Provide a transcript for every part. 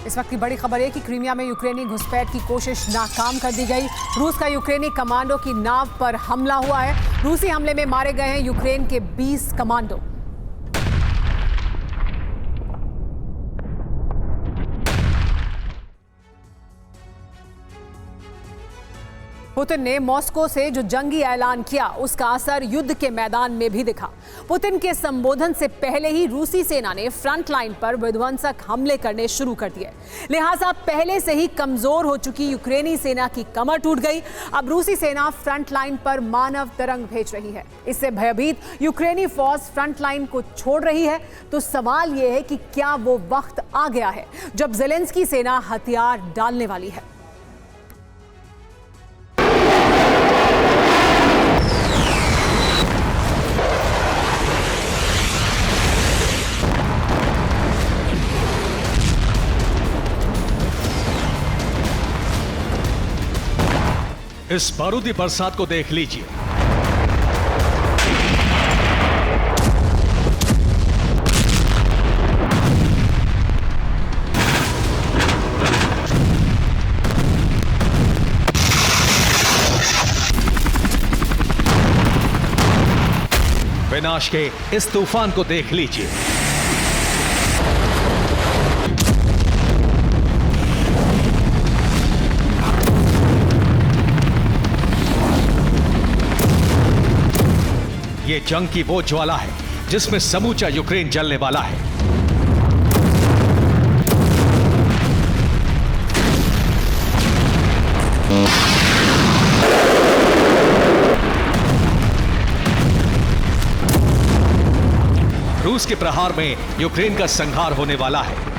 इस वक्त की बड़ी खबर है कि क्रीमिया में यूक्रेनी घुसपैठ की कोशिश नाकाम कर दी गई। रूस का यूक्रेनी कमांडो की नाव पर हमला हुआ है। रूसी हमले में मारे गए हैं यूक्रेन के 20 कमांडो। पुतिन ने मॉस्को से जो जंगी ऐलान किया उसका असर युद्ध के मैदान में भी दिखा। पुतिन के संबोधन से पहले ही रूसी सेना ने फ्रंट लाइन पर विध्वंसक हमले करने शुरू कर दिए। लिहाजा पहले से ही कमजोर हो चुकी यूक्रेनी सेना की कमर टूट गई। अब रूसी सेना फ्रंट लाइन पर मानव तरंग भेज रही है। इससे भयभीत यूक्रेनी फौज फ्रंट लाइन को छोड़ रही है। तो सवाल यह है कि क्या वो वक्त आ गया है जब ज़ेलेंस्की सेना हथियार डालने वाली है। इस बारूदी बरसात को देख लीजिए। विनाश के इस तूफान को देख लीजिए। ये जंग की वो ज्वाला है जिसमें समूचा यूक्रेन जलने वाला है। रूस के प्रहार में यूक्रेन का संहार होने वाला है।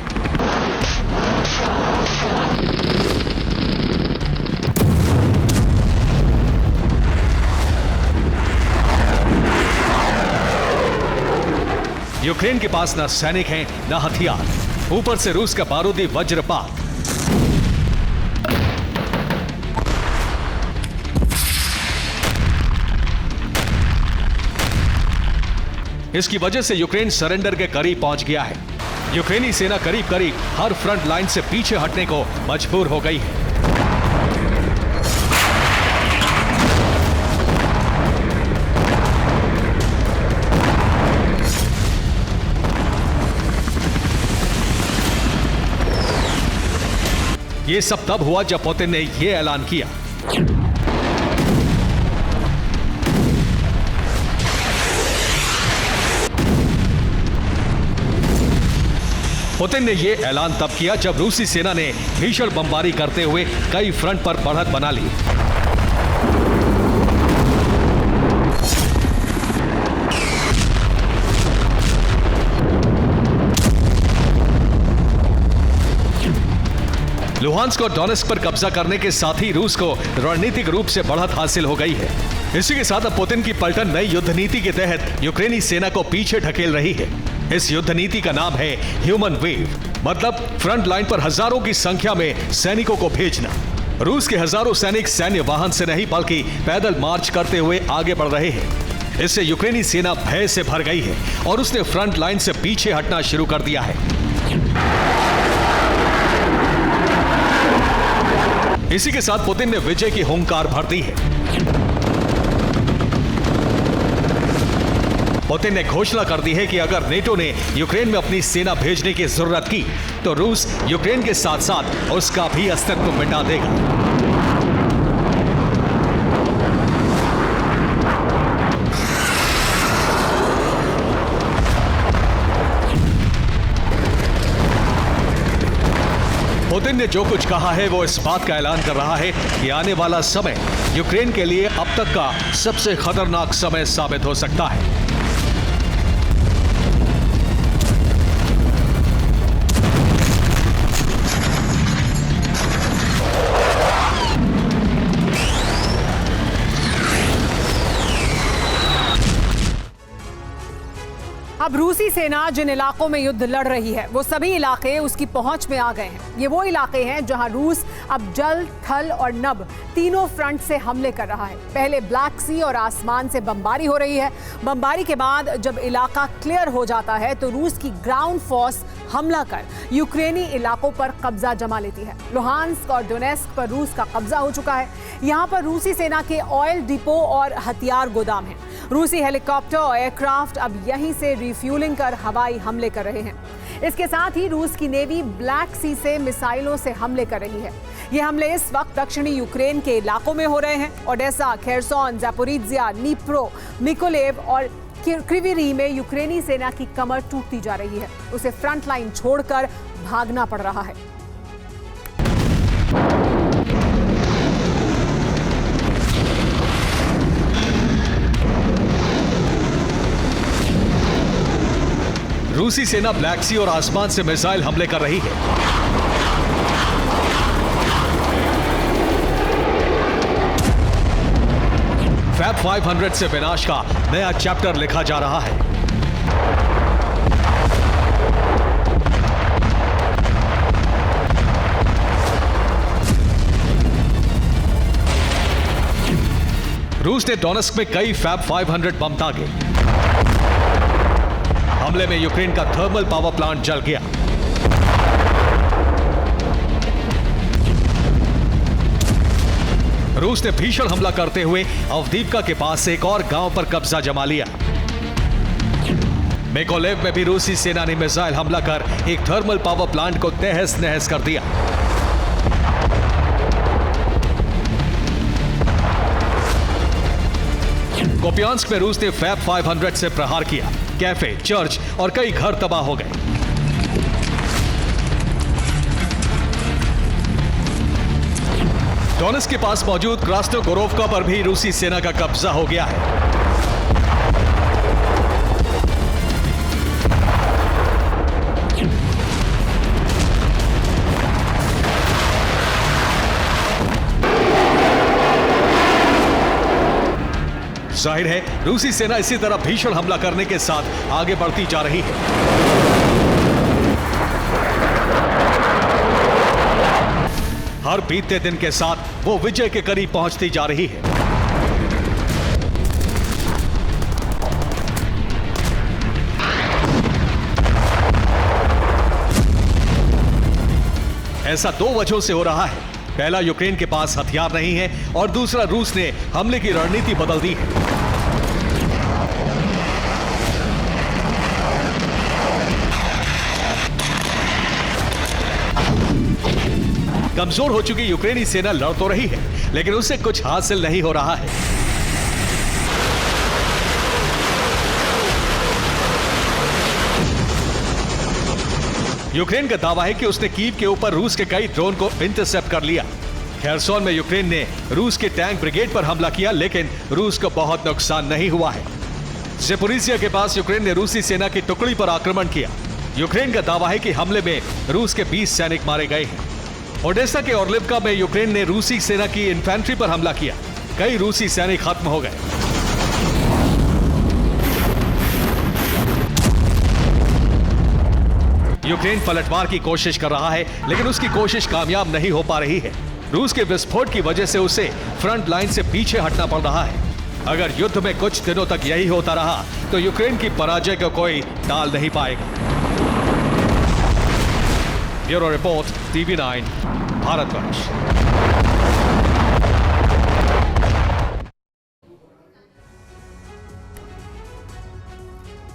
यूक्रेन के पास न सैनिक हैं न हथियार, ऊपर से रूस का बारूदी वज्रपात। इसकी वजह से यूक्रेन सरेंडर के करीब पहुंच गया है। यूक्रेनी सेना करीब करीब हर फ्रंट लाइन से पीछे हटने को मजबूर हो गई है। ये सब तब हुआ जब पुतिन ने यह ऐलान किया। पुतिन ने यह ऐलान तब किया जब रूसी सेना ने भीषण बमबारी करते हुए कई फ्रंट पर बढ़त बना ली। लुहांस्क और डोनेस्क पर कब्जा करने के साथ ही रूस को रणनीतिक रूप से बढ़त हासिल हो गई है। इसी के साथ अब पुतिन की पलटन नई युद्ध नीति के तहत यूक्रेनी सेना को पीछे ढकेल रही है। इस युद्ध नीति का नाम है ह्यूमन वेव, मतलब फ्रंट लाइन पर हजारों की संख्या में सैनिकों को भेजना। रूस के हजारों सैनिक सैन्य वाहन से नहीं बल्कि पैदल मार्च करते हुए आगे बढ़ रहे हैं। इससे यूक्रेनी सेना भय से भर गई है और उसने फ्रंट लाइन से पीछे हटना शुरू कर दिया है। इसी के साथ पुतिन ने विजय की हुंकार भर दी है। पुतिन ने घोषणा कर दी है कि अगर नेटो ने यूक्रेन में अपनी सेना भेजने की जरूरत की तो रूस यूक्रेन के साथ साथ उसका भी अस्तित्व मिटा देगा। पुतिन ने जो कुछ कहा है वो इस बात का ऐलान कर रहा है कि आने वाला समय यूक्रेन के लिए अब तक का सबसे खतरनाक समय साबित हो सकता है। अब रूसी सेना जिन इलाकों में युद्ध लड़ रही है वो सभी इलाके उसकी पहुंच में आ गए हैं। ये वो इलाके हैं जहां रूस अब जल, थल और नभ तीनों फ्रंट से हमले कर रहा है। पहले ब्लैक सी और आसमान से बमबारी हो रही है। बमबारी के बाद जब इलाका क्लियर हो जाता है तो रूस की ग्राउंड फोर्स हमला कर यूक्रेनी इलाकों पर कब्जा जमा लेती है। लुहांस्क और डोनेस्क पर रूस का कब्जा हो चुका है। यहाँ पर रूसी सेना के ऑयल डिपो और हथियार गोदाम हैं। रूसी हेलीकॉप्टर और एयरक्राफ्ट अब यहीं से रिफ्यूलिंग कर हवाई हमले कर रहे हैं। इसके साथ ही रूस की नेवी ब्लैक सी से मिसाइलों से हमले कर रही है। ये हमले इस वक्त दक्षिणी यूक्रेन के इलाकों में हो रहे हैं। Odesa, Kherson, Zaporizhzhia, Dnipro, Mykolaiv और क्रिविरी में यूक्रेनी सेना की कमर टूटती जा रही है। उसे फ्रंट लाइन छोड़कर भागना पड़ रहा है। रूसी सेना ब्लैक सी और आसमान से मिसाइल हमले कर रही है। फैब 500 से विनाश का नया चैप्टर लिखा जा रहा है। रूस ने डोनेस्क में कई फैब 500 बम दागे। हमले में यूक्रेन का थर्मल पावर प्लांट जल गया। रूस ने भीषण हमला करते हुए अवदीप्का के पास एक और गांव पर कब्जा जमा लिया। मिकोलेव में भी रूसी सेना ने मिसाइल हमला कर एक थर्मल पावर प्लांट को तहस नहस कर दिया। कोपियांस्क में रूस ने फैब 500 से प्रहार किया। कैफे, चर्च और कई घर तबाह हो गए। डोनेस्क के पास मौजूद क्रास्नोगोरोवका पर भी रूसी सेना का कब्जा हो गया है। जाहिर है रूसी सेना इसी तरह भीषण हमला करने के साथ आगे बढ़ती जा रही है। हर बीतते दिन के साथ वो विजय के करीब पहुंचती जा रही है। ऐसा दो वजहों से हो रहा है। पहला, यूक्रेन के पास हथियार नहीं है और दूसरा, रूस ने हमले की रणनीति बदल दी है। कमजोर हो चुकी यूक्रेनी सेना लड़ तो रही है, लेकिन उससे कुछ हासिल नहीं हो रहा है। यूक्रेन का दावा है कि उसने कीव के ऊपर रूस के कई ड्रोन को इंटरसेप्ट कर लिया। खेरसोन में यूक्रेन ने रूस के टैंक ब्रिगेड पर हमला किया, लेकिन रूस को बहुत नुकसान नहीं हुआ है। ज़ापोरिज्जिया के पास यूक्रेन ने रूसी सेना की टुकड़ी पर आक्रमण किया। यूक्रेन का दावा है कि हमले में रूस के 20 सैनिक मारे गए हैं। ओडेसा के ओर्लिवका में यूक्रेन ने रूसी सेना की इन्फेंट्री पर हमला किया। कई रूसी सैनिक खत्म हो गए। यूक्रेन पलटवार की कोशिश कर रहा है, लेकिन उसकी कोशिश कामयाब नहीं हो पा रही है। रूस के विस्फोट की वजह से उसे फ्रंट लाइन से पीछे हटना पड़ रहा है। अगर युद्ध में कुछ दिनों तक यही होता रहा तो यूक्रेन की पराजय को कोई टाल नहीं पाएगा। Bureau report, TV9, Bharatvarsh.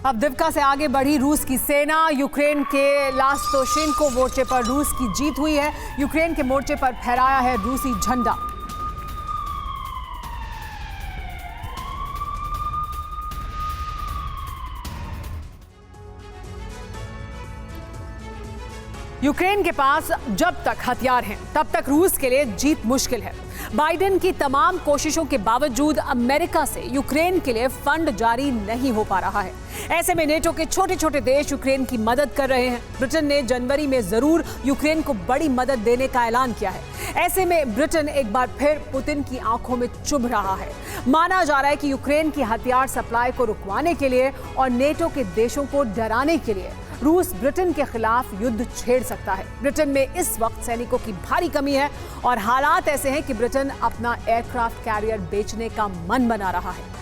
अवदीप्का से आगे बढ़ी रूस की सेना। यूक्रेन के लास्तोशेंको मोर्चे पर रूस की जीत हुई है। यूक्रेन के मोर्चे पर फहराया है रूसी झंडा। यूक्रेन के पास जब तक हथियार हैं, तब तक रूस के लिए जीत मुश्किल है। बाइडेन की तमाम कोशिशों के बावजूद अमेरिका से यूक्रेन के लिए फंड जारी नहीं हो पा रहा है। ऐसे में नेटो के छोटे छोटे देश यूक्रेन की मदद कर रहे हैं। ब्रिटेन ने जनवरी में जरूर यूक्रेन को बड़ी मदद देने का ऐलान किया है। ऐसे में ब्रिटेन एक बार फिर पुतिन की आंखों में चुभ रहा है। माना जा रहा है कि यूक्रेन की हथियार सप्लाई को रुकवाने के लिए और नेटो के देशों को डराने के लिए रूस ब्रिटेन के खिलाफ युद्ध छेड़ सकता है। ब्रिटेन में इस वक्त सैनिकों की भारी कमी है और हालात ऐसे हैं कि ब्रिटेन अपना एयरक्राफ्ट कैरियर बेचने का मन बना रहा है।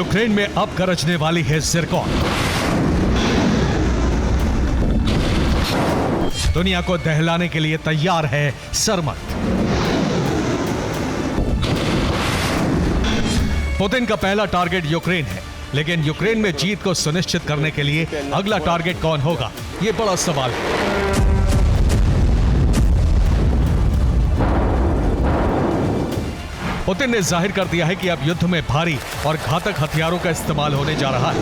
यूक्रेन में अब गरजने वाली है ज़िरकॉन। दुनिया को दहलाने के लिए तैयार है सरमत। पुतिन का पहला टारगेट यूक्रेन है, लेकिन यूक्रेन में जीत को सुनिश्चित करने के लिए अगला टारगेट कौन होगा, यह बड़ा सवाल है। पुतिन ने जाहिर कर दिया है कि अब युद्ध में भारी और घातक हथियारों का इस्तेमाल होने जा रहा है।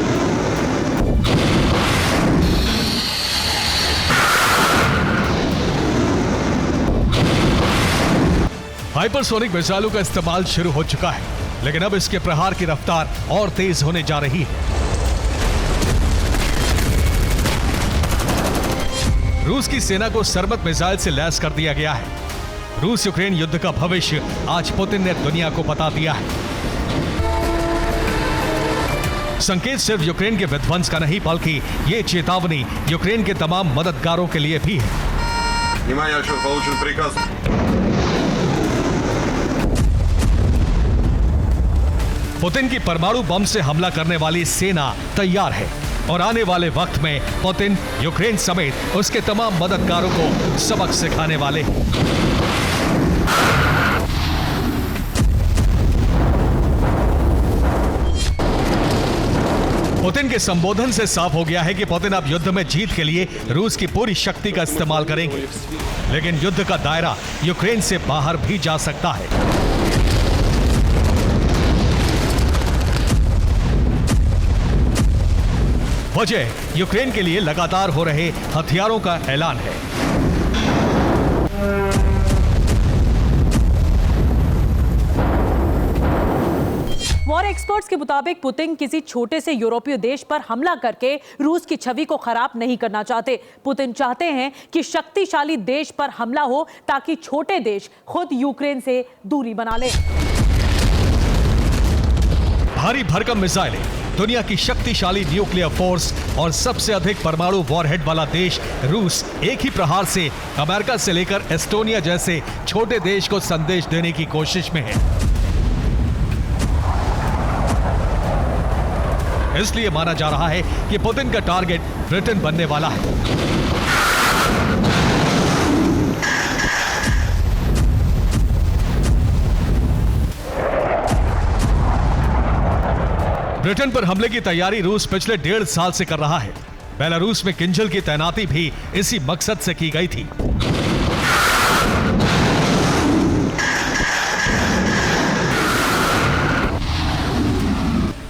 हाइपरसोनिक मिसाइलों का इस्तेमाल शुरू हो चुका है, लेकिन अब इसके प्रहार की रफ्तार और तेज होने जा रही है। रूस की सेना को सरमत मिसाइल से लैस कर दिया गया है। रूस यूक्रेन युद्ध का भविष्य आज पुतिन ने दुनिया को बता दिया है। संकेत सिर्फ यूक्रेन के विध्वंस का नहीं, बल्कि ये चेतावनी यूक्रेन के तमाम मददगारों के लिए भी है। पुतिन की परमाणु बम से हमला करने वाली सेना तैयार है और आने वाले वक्त में पुतिन यूक्रेन समेत उसके तमाम मददगारों को सबक सिखाने वाले हैं। पुतिन के संबोधन से साफ हो गया है कि पुतिन अब युद्ध में जीत के लिए रूस की पूरी शक्ति का इस्तेमाल करेंगे, लेकिन युद्ध का दायरा यूक्रेन से बाहर भी जा सकता है। वजह यूक्रेन के लिए लगातार हो रहे हथियारों का ऐलान है। वॉर एक्सपर्ट्स के मुताबिक पुतिन किसी छोटे से यूरोपीय देश पर हमला करके रूस की छवि को खराब नहीं करना चाहते। पुतिन चाहते हैं कि शक्तिशाली देश पर हमला हो ताकि छोटे देश खुद यूक्रेन से दूरी बना लें। भारी भरकम मिसाइलें, दुनिया की शक्तिशाली न्यूक्लियर फोर्स और सबसे अधिक परमाणु वॉरहेड वाला देश रूस एक ही प्रहार से अमेरिका से लेकर एस्टोनिया जैसे छोटे देश को संदेश देने की कोशिश में है। इसलिए माना जा रहा है कि पुतिन का टारगेट ब्रिटेन बनने वाला है। ब्रिटेन पर हमले की तैयारी रूस पिछले 1.5 साल से कर रहा है। बेलारूस में किंजल की तैनाती भी इसी मकसद से की गई थी।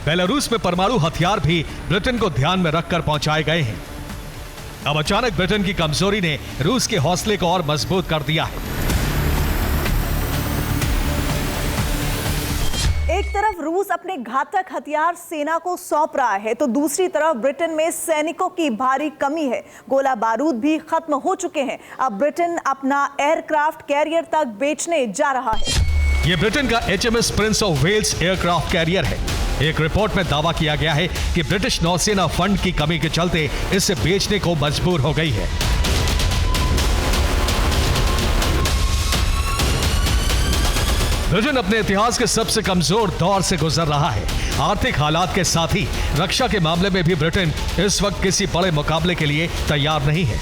बेलारूस में परमाणु हथियार भी ब्रिटेन को ध्यान में रखकर पहुंचाए गए हैं। अब अचानक ब्रिटेन की कमजोरी ने रूस के हौसले को और मजबूत कर दिया है। एक तरफ रूस अपने घातक हथियार सेना को सौंप रहा है, तो दूसरी तरफ ब्रिटेन में सैनिकों की भारी कमी है। गोला बारूद भी खत्म हो चुके हैं। अब ब्रिटेन अपना एयरक्राफ्ट कैरियर तक बेचने जा रहा है। यह ब्रिटेन का HMS Prince of Wales aircraft carrier है। एक रिपोर्ट में दावा किया गया है कि ब्रिटिश नौसेना फंड की कमी के चलते इसे बेचने को मजबूर हो गई है। ब्रिटेन अपने इतिहास के सबसे कमजोर दौर से गुजर रहा है। आर्थिक हालात के साथ ही रक्षा के मामले में भी ब्रिटेन इस वक्त किसी बड़े मुकाबले के लिए तैयार नहीं है।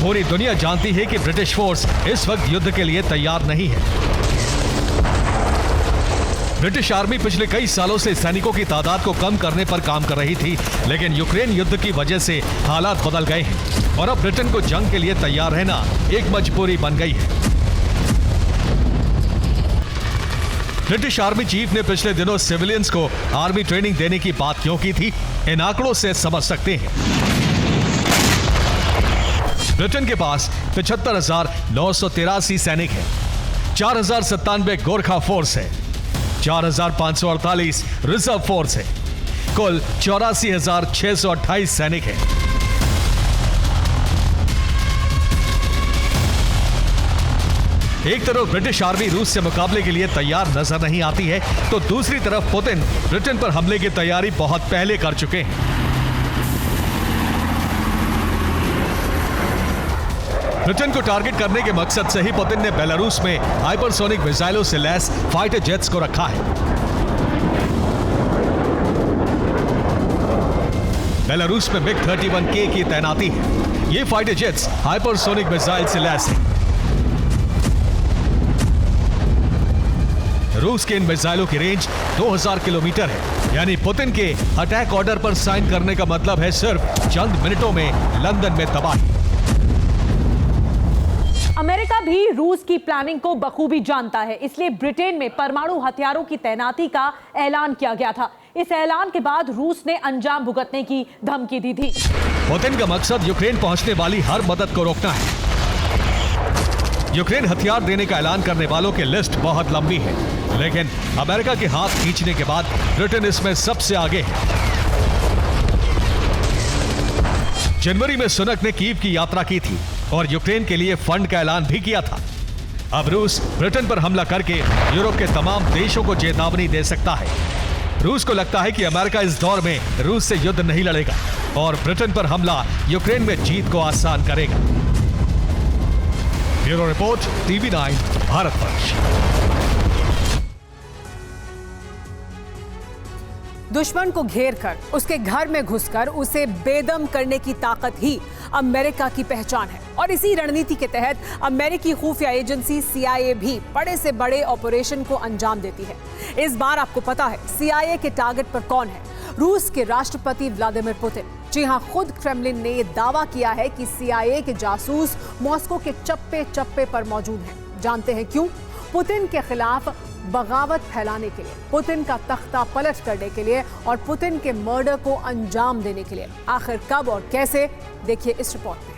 पूरी दुनिया जानती है कि ब्रिटिश फोर्स इस वक्त युद्ध के लिए तैयार नहीं है। ब्रिटिश आर्मी पिछले कई सालों से सैनिकों की तादाद को कम करने पर काम कर रही थी, लेकिन यूक्रेन युद्ध की वजह से हालात बदल गए हैं और अब ब्रिटेन को जंग के लिए तैयार रहना एक मजबूरी बन गई है। ब्रिटिश आर्मी चीफ ने पिछले दिनों सिविलियंस को आर्मी ट्रेनिंग देने की बात क्यों की थी, इन आंकड़ों से समझ सकते हैं। ब्रिटेन के पास 75,983 सैनिक हैं, 4,097 गोरखा फोर्स है, 4,548 रिजर्व फोर्स है, कुल 84,628 सैनिक हैं। एक तरफ ब्रिटिश आर्मी रूस से मुकाबले के लिए तैयार नजर नहीं आती है, तो दूसरी तरफ पुतिन ब्रिटेन पर हमले की तैयारी बहुत पहले कर चुके हैं। ब्रिटेन को टारगेट करने के मकसद से ही पुतिन ने बेलारूस में हाइपरसोनिक मिसाइलों से लैस फाइटर जेट्स को रखा है। बेलारूस में मिग 31K की तैनाती है। ये फाइटर जेट्स हाइपरसोनिक मिसाइल से लैस है। रूस के इन मिसाइलों की रेंज 2000 किलोमीटर है, यानी पुतिन के अटैक ऑर्डर पर साइन करने का मतलब है सिर्फ चंद मिनटों में लंदन में तबाही। अमेरिका भी रूस की प्लानिंग को बखूबी जानता है, इसलिए ब्रिटेन में परमाणु हथियारों की तैनाती का ऐलान किया गया था। इस ऐलान के बाद रूस ने अंजाम भुगतने की धमकी दी थी। पुतिन का मकसद यूक्रेन पहुंचने वाली हर मदद को रोकना है। यूक्रेन हथियार देने का ऐलान करने वालों की लिस्ट बहुत लंबी है, लेकिन अमेरिका के हाथ खींचने के बाद ब्रिटेन इसमें सबसे आगे है। जनवरी में सुनक ने कीव की यात्रा की थी और यूक्रेन के लिए फंड का ऐलान भी किया था। अब रूस ब्रिटेन पर हमला करके यूरोप के तमाम देशों को चेतावनी दे सकता है। रूस को लगता है कि अमेरिका इस दौर में रूस से युद्ध नहीं लड़ेगा और ब्रिटेन पर हमला यूक्रेन में जीत को आसान करेगा। Bureau report, TV9 Bharatvarsh. दुश्मन को घेर कर उसके घर में घुसकर उसे बेदम करने की ताकत ही अमेरिका की पहचान है और इसी रणनीति के तहत अमेरिकी खुफिया एजेंसी CIA भी बड़े से बड़े ऑपरेशन को अंजाम देती है। इस बार आपको पता है CIA के टारगेट पर कौन है? रूस के राष्ट्रपति व्लादिमीर पुतिन। जी हां, खुद क्रेमलिन ने यह दावा किया है कि CIA के जासूस मॉस्को के चप्पे चप्पे पर मौजूद हैं। जानते हैं क्यों? पुतिन के खिलाफ बगावत फैलाने के लिए, पुतिन का तख्ता पलट करने के लिए और पुतिन के मर्डर को अंजाम देने के लिए। आखिर कब और कैसे, देखिए इस रिपोर्ट में।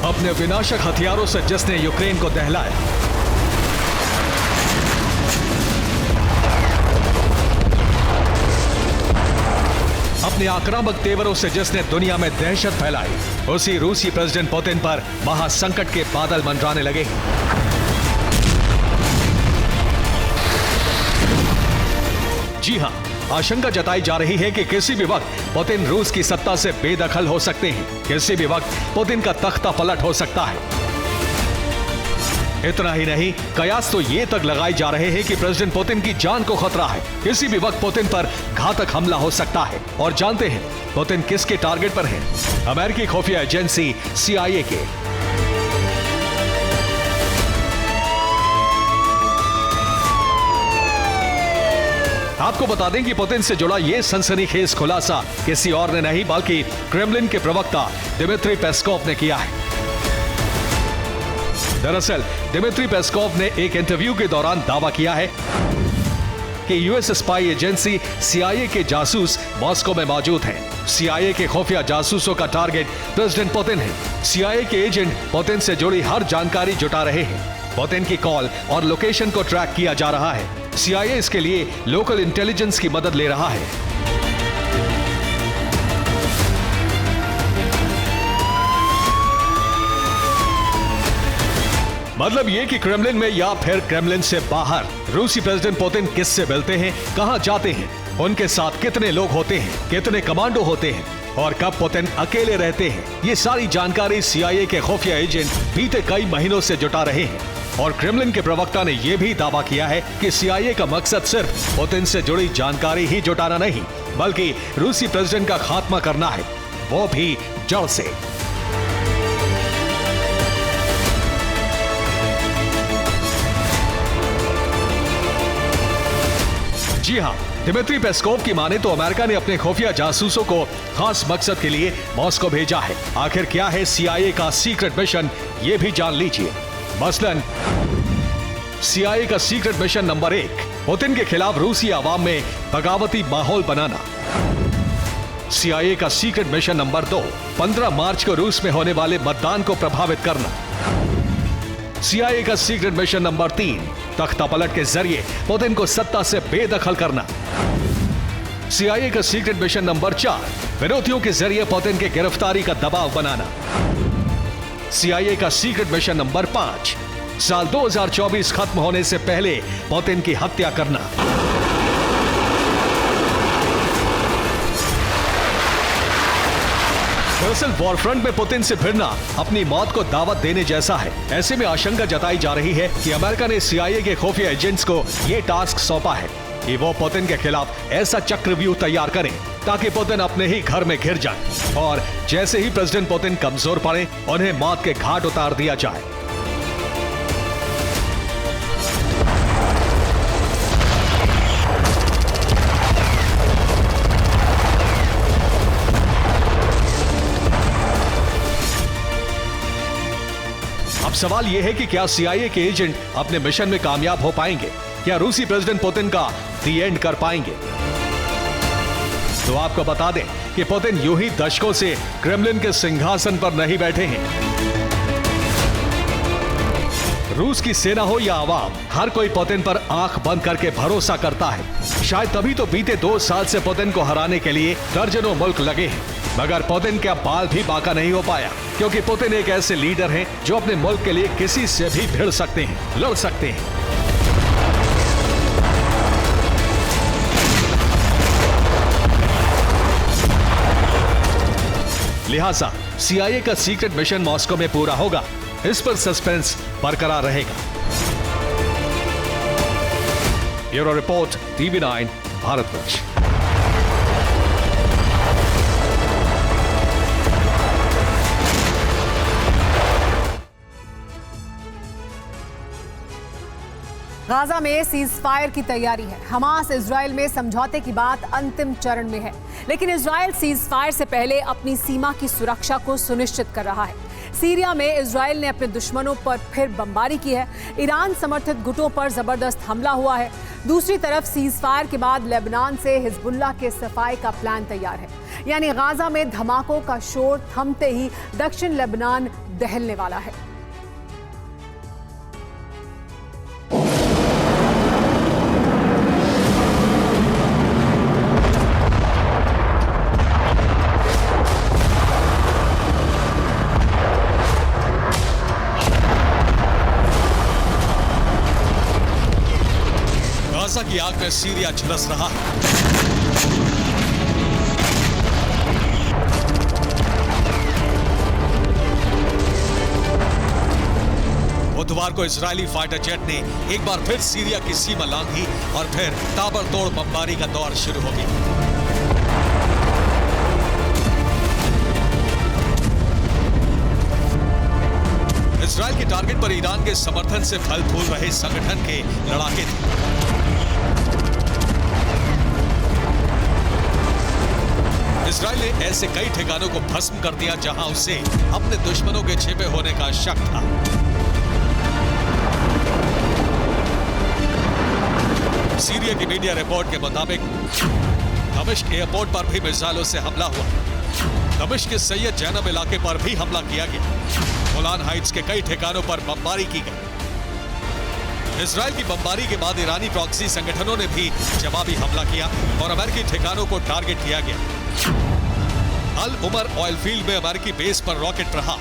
अपने विनाशक हथियारों से जिसने यूक्रेन को दहलाया, अपने आक्रामक तेवरों से जिसने दुनिया में दहशत फैलाई, उसी रूसी प्रेसिडेंट पुतिन पर महासंकट के बादल मंडराने लगे। जी हां, आशंका जताई जा रही है कि किसी भी वक्त पुतिन रूस की सत्ता से बेदखल हो सकते हैं। किसी भी वक्त पुतिन का तख्ता पलट हो सकता है। इतना ही नहीं, कयास तो ये तक लगाए जा रहे हैं कि प्रेसिडेंट पुतिन की जान को खतरा है। किसी भी वक्त पुतिन पर घातक हमला हो सकता है। और जानते हैं पुतिन किसके टारगेट पर है? अमेरिकी खुफिया एजेंसी CIA के। आपको बता दें कि पुतिन से जुड़ा यह सनसनीखेज खुलासा किसी और ने नहीं बल्कि क्रेमलिन के प्रवक्ता दिमित्री पेस्कोव ने किया है। दरअसल दिमित्री पेस्कोव ने एक इंटरव्यू के दौरान दावा किया है कि US स्पाई एजेंसी CIA के जासूस मॉस्को में मौजूद हैं। CIA के खुफिया जासूसों का टारगेट प्रेसिडेंट पुतिन है। CIA के एजेंट पुतिन से जुड़ी हर जानकारी जुटा रहे हैं। पुतिन की कॉल और लोकेशन को ट्रैक किया जा रहा है। CIA इसके लिए लोकल इंटेलिजेंस की मदद ले रहा है। मतलब ये कि क्रेमलिन में या फिर क्रेमलिन से बाहर रूसी प्रेसिडेंट पुतिन किससे मिलते हैं, कहां जाते हैं, उनके साथ कितने लोग होते हैं, कितने कमांडो होते हैं और कब पुतिन अकेले रहते हैं, ये सारी जानकारी CIA के खुफिया एजेंट बीते कई महीनों से जुटा रहे हैं। और क्रेमलिन के प्रवक्ता ने यह भी दावा किया है कि CIA का मकसद सिर्फ पुतिन से जुड़ी जानकारी ही जुटाना नहीं, बल्कि रूसी प्रेसिडेंट का खात्मा करना है, वो भी जड़ से। जी हां, दिमित्री पेस्कोव की माने तो अमेरिका ने अपने खुफिया जासूसों को खास मकसद के लिए मॉस्को भेजा है। आखिर क्या है CIA का सीक्रेट मिशन, ये भी जान लीजिए। मसलन CIA का सीक्रेट मिशन नंबर 1, पुतिन के खिलाफ रूसी आवाम में बगावती माहौल बनाना। CIA का सीक्रेट मिशन नंबर 2, 15 मार्च को रूस में होने वाले मतदान को प्रभावित करना। CIA का सीक्रेट मिशन नंबर 3, तख्ता पलट के जरिए पुतिन को सत्ता से बेदखल करना। CIA का सीक्रेट मिशन नंबर 4, विरोधियों के जरिए पुतिन की गिरफ्तारी का दबाव बनाना। CIA का सीक्रेट मिशन नंबर 5, साल 2024 खत्म होने से पहले पुतिन की हत्या करना। दरअसल वॉरफ्रंट में पुतिन से भिड़ना अपनी मौत को दावत देने जैसा है। ऐसे में आशंका जताई जा रही है कि अमेरिका ने CIA के खुफिया एजेंट्स को यह टास्क सौंपा है कि वो पुतिन के खिलाफ ऐसा चक्रव्यूह तैयार करें ताकि पुतिन अपने ही घर में घिर जाए और जैसे ही प्रेसिडेंट पुतिन कमजोर पड़े उन्हें मौत के घाट उतार दिया जाए। अब सवाल यह है कि क्या CIA के एजेंट अपने मिशन में कामयाब हो पाएंगे? क्या रूसी प्रेसिडेंट पुतिन का दी एंड कर पाएंगे? तो आपको बता दें कि पुतिन यूं ही दशकों से क्रेमलिन के सिंहासन पर नहीं बैठे हैं। रूस की सेना हो या आवाम, हर कोई पुतिन पर आंख बंद करके भरोसा करता है। शायद तभी तो बीते 2 साल से पुतिन को हराने के लिए दर्जनों मुल्क लगे हैं, मगर पुतिन का बाल भी बांका नहीं हो पाया, क्योंकि पुतिन एक ऐसे लीडर हैं जो अपने मुल्क के लिए किसी से भी भिड़ सकते हैं, लड़ सकते हैं। लिहाजा CIA का सीक्रेट मिशन मॉस्को में पूरा होगा, इस पर सस्पेंस बरकरार रहेगा। Bureau report, TV9 Bharatvarsh. Gaza में सीज फायर की तैयारी है। हमास इजराइल में समझौते की बात अंतिम चरण में है, लेकिन इजराइल सीज फायर से पहले अपनी सीमा की सुरक्षा को सुनिश्चित कर रहा है। सीरिया में इजराइल ने अपने दुश्मनों पर फिर बमबारी की है। ईरान समर्थित गुटों पर जबरदस्त हमला हुआ है। दूसरी तरफ सीज फायर के बाद लेबनान से हिजबुल्लाह के सफाई का प्लान तैयार है। यानी गाजा में धमाकों का शोर थमते ही दक्षिण लेबनान दहलने वाला है। गाजा की आग में सीरिया झुलस रहा है। बुधवार को इजरायली फाइटर जेट ने एक बार फिर सीरिया की सीमा लांघी और फिर ताबड़तोड़ बमबारी का दौर शुरू हो गया। इजरायल के टारगेट पर ईरान के समर्थन से फल फूल रहे संगठन के लड़ाके थे। इजरायल ने ऐसे कई ठिकानों को भस्म कर दिया जहां उसे अपने दुश्मनों के छिपे होने का शक था। सीरिया की मीडिया रिपोर्ट के मुताबिक दमिश्क एयरपोर्ट पर भी मिसाइलों से हमला हुआ। दमिश्क के सैयद जैनब इलाके पर भी हमला किया गया। गोलान हाइट्स के कई ठिकानों पर बमबारी की गई। इजरायल की बमबारी के बाद ईरानी प्रॉक्सी संगठनों ने भी जवाबी हमला किया और अमेरिकी ठिकानों को टारगेट किया गया। अल उमर ऑयल फील्ड में अमेरिकी बेस पर रॉकेट प्रहार।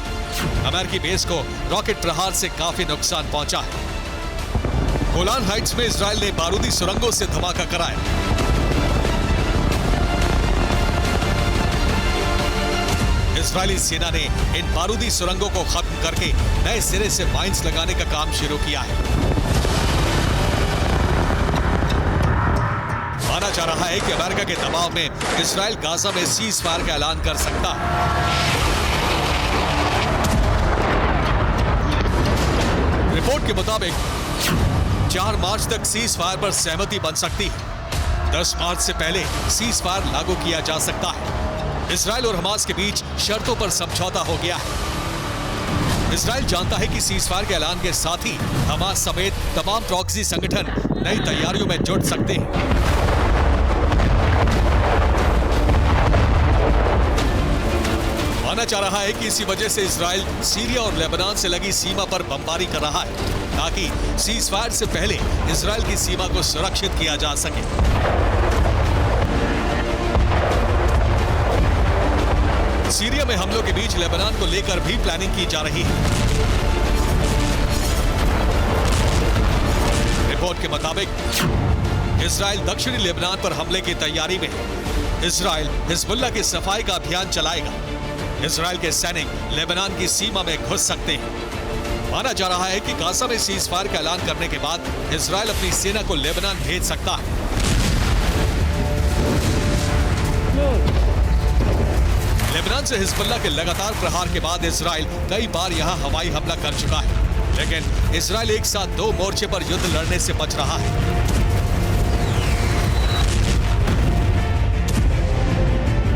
अमेरिकी बेस को रॉकेट प्रहार से काफी नुकसान पहुंचा है। गोलान हाइट्स में इजरायल ने बारूदी सुरंगों से धमाका कराया। इजरायली सेना ने इन बारूदी सुरंगों को खत्म करके नए सिरे से माइंस लगाने का काम शुरू किया है। माना जा रहा है कि अमेरिका के दबाव में इजरायल गाजा में सीज फायर का ऐलान कर सकता है। रिपोर्ट के मुताबिक 4 मार्च तक सीज फायर पर सहमति बन सकती है। 10 मार्च से पहले सीज फायर लागू किया जा सकता है। इजरायल और हमास के बीच शर्तों पर समझौता हो गया है। इजरायल जानता है कि सीज फायर के ऐलान के साथ ही हमास समेत तमाम प्रॉक्सी संगठन नई तैयारियों में जुट सकते हैं। माना माना जा रहा है कि इसी वजह से इजराइल सीरिया और लेबनान से लगी सीमा पर बमबारी कर रहा है ताकि सीजफायर से पहले इजराइल की सीमा को सुरक्षित किया जा सके। सीरिया में हमलों के बीच लेबनान को लेकर भी प्लानिंग की जा रही है। रिपोर्ट के मुताबिक इजराइल दक्षिणी लेबनान पर हमले की तैयारी में है। इजराइल हिजबुल्लाह की सफाई का अभियान चलाएगा। इजराइल के सैनिक लेबनान की सीमा में घुस सकते हैं। माना जा रहा है कि गाजा में सीजफायर का ऐलान करने के बाद इजराइल अपनी सेना को लेबनान भेज सकता है। लेबनान से हिजबुल्लाह के लगातार प्रहार के बाद इजराइल कई बार यहां हवाई हमला कर चुका है, लेकिन इजराइल एक साथ 2 मोर्चे पर युद्ध लड़ने से बच रहा है।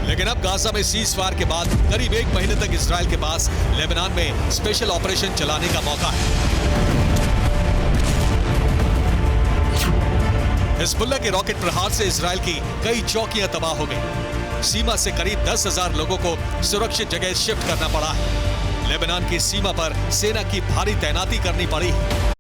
लेकिन अब गाजा में सीजफायर के बाद करीब 1 महीने तक इजराइल के पास लेबनान में स्पेशल ऑपरेशन चलाने का मौका है। हिजबुल्लाह के रॉकेट प्रहार से इजराइल की कई चौकियां तबाह हो गई। सीमा से करीब 10,000 लोगों को सुरक्षित जगह शिफ्ट करना पड़ा है। लेबनान की सीमा पर सेना की भारी तैनाती करनी पड़ी है।